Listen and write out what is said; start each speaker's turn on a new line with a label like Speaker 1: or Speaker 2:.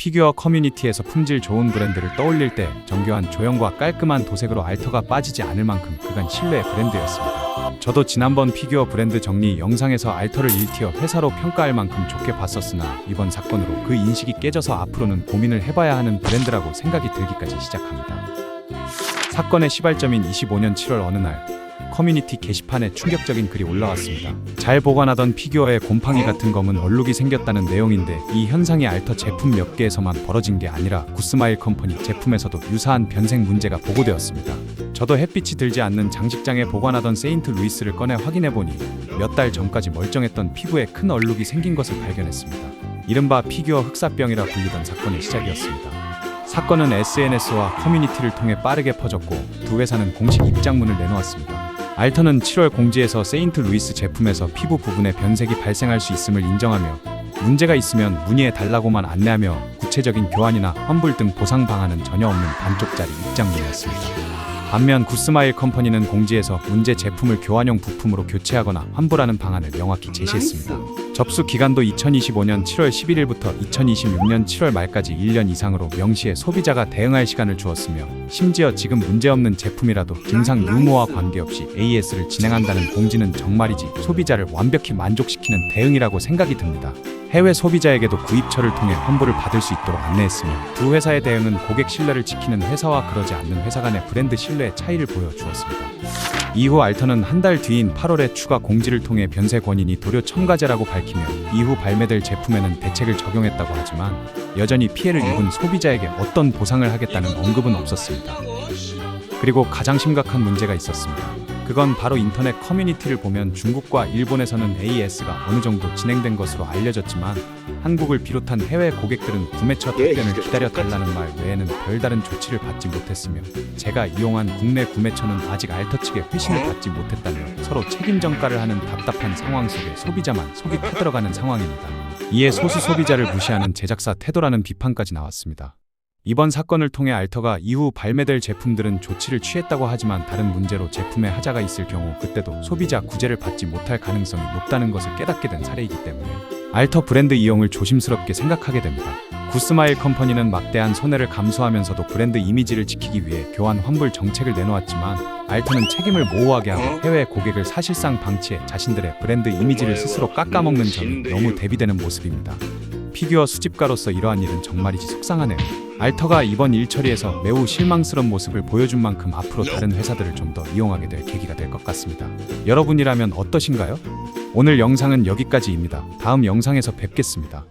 Speaker 1: 피규어 커뮤니티에서 품질 좋은 브랜드를 떠올릴 때 정교한 조형과 깔끔한 도색으로 알터가 빠지지 않을 만큼 그간 신뢰의 브랜드였습니다. 저도 지난번 피규어 브랜드 정리 영상에서 알터를 1티어 회사로 평가할 만큼 좋게 봤었으나 이번 사건으로 그 인식이 깨져서 앞으로는 고민을 해봐야 하는 브랜드라고 생각이 들기까지 시작합니다. 사건의 시발점인 25년 7월 어느 날 커뮤니티 게시판에 충격적인 글이 올라왔습니다. 잘 보관하던 피규어에 곰팡이 같은 검은 얼룩이 생겼다는 내용인데 이 현상이 알터 제품 몇 개에서만 벌어진 게 아니라 굿스마일 컴퍼니 제품에서도 유사한 변색 문제가 보고되었습니다. 저도 햇빛이 들지 않는 장식장에 보관하던 세인트 루이스를 꺼내 확인해보니 몇 달 전까지 멀쩡했던 피부에 큰 얼룩이 생긴 것을 발견했습니다. 이른바 피규어 흑사병이라 불리던 사건의 시작이었습니다. 사건은 SNS와 커뮤니티를 통해 빠르게 퍼졌고 두 회사는 공식 입장문을 내놓았습니다. 알터는 7월 공지에서 세인트 루이스 제품에서 피부 부분에 변색이 발생할 수 있음을 인정하며 문제가 있으면 문의해달라고만 안내하며 구체적인 교환이나 환불 등 보상 방안은 전혀 없는 반쪽짜리 입장문이었습니다. 반면 굿스마일 컴퍼니는 공지에서 문제 제품을 교환용 부품으로 교체하거나 환불하는 방안을 명확히 제시했습니다. 접수 기간도 2025년 7월 11일부터 2026년 7월 말까지 1년 이상으로 명시해 소비자가 대응할 시간을 주었으며 심지어 지금 문제없는 제품이라도 증상 유무와 관계없이 AS를 진행한다는 공지는 정말이지 소비자를 완벽히 만족시키는 대응이라고 생각이 듭니다. 해외 소비자에게도 구입처를 통해 환불을 받을 수 있도록 안내했으며 두 회사의 대응은 고객 신뢰를 지키는 회사와 그러지 않는 회사 간의 브랜드 신뢰의 차이를 보여주었습니다. 이후 알터는 한 달 뒤인 8월에 추가 공지를 통해 변색 원인이 도료 첨가제라고 밝히며 이후 발매될 제품에는 대책을 적용했다고 하지만 여전히 피해를 입은 소비자에게 어떤 보상을 하겠다는 언급은 없었습니다. 그리고 가장 심각한 문제가 있었습니다. 그건 바로 인터넷 커뮤니티를 보면 중국과 일본에서는 AS가 어느 정도 진행된 것으로 알려졌지만 한국을 비롯한 해외 고객들은 구매처 답변을 기다려달라는 말 외에는 별다른 조치를 받지 못했으며 제가 이용한 국내 구매처는 아직 알터 측의 회신을 받지 못했다며 서로 책임 전가를 하는 답답한 상황 속에 소비자만 속이 타들어가는 상황입니다. 이에 소수 소비자를 무시하는 제작사 태도라는 비판까지 나왔습니다. 이번 사건을 통해 알터가 이후 발매될 제품들은 조치를 취했다고 하지만 다른 문제로 제품에 하자가 있을 경우 그때도 소비자 구제를 받지 못할 가능성이 높다는 것을 깨닫게 된 사례이기 때문에 알터 브랜드 이용을 조심스럽게 생각하게 됩니다. 굿스마일 컴퍼니는 막대한 손해를 감수하면서도 브랜드 이미지를 지키기 위해 교환 환불 정책을 내놓았지만 알터는 책임을 모호하게 하고 해외 고객을 사실상 방치해 자신들의 브랜드 이미지를 스스로 깎아먹는 점이 너무 대비되는 모습입니다. 피규어 수집가로서 이러한 일은 정말이지 속상하네요. 알터가 이번 일 처리에서 매우 실망스러운 모습을 보여준 만큼 앞으로 다른 회사들을 좀 더 이용하게 될 계기가 될 것 같습니다. 여러분이라면 어떠신가요? 오늘 영상은 여기까지입니다. 다음 영상에서 뵙겠습니다.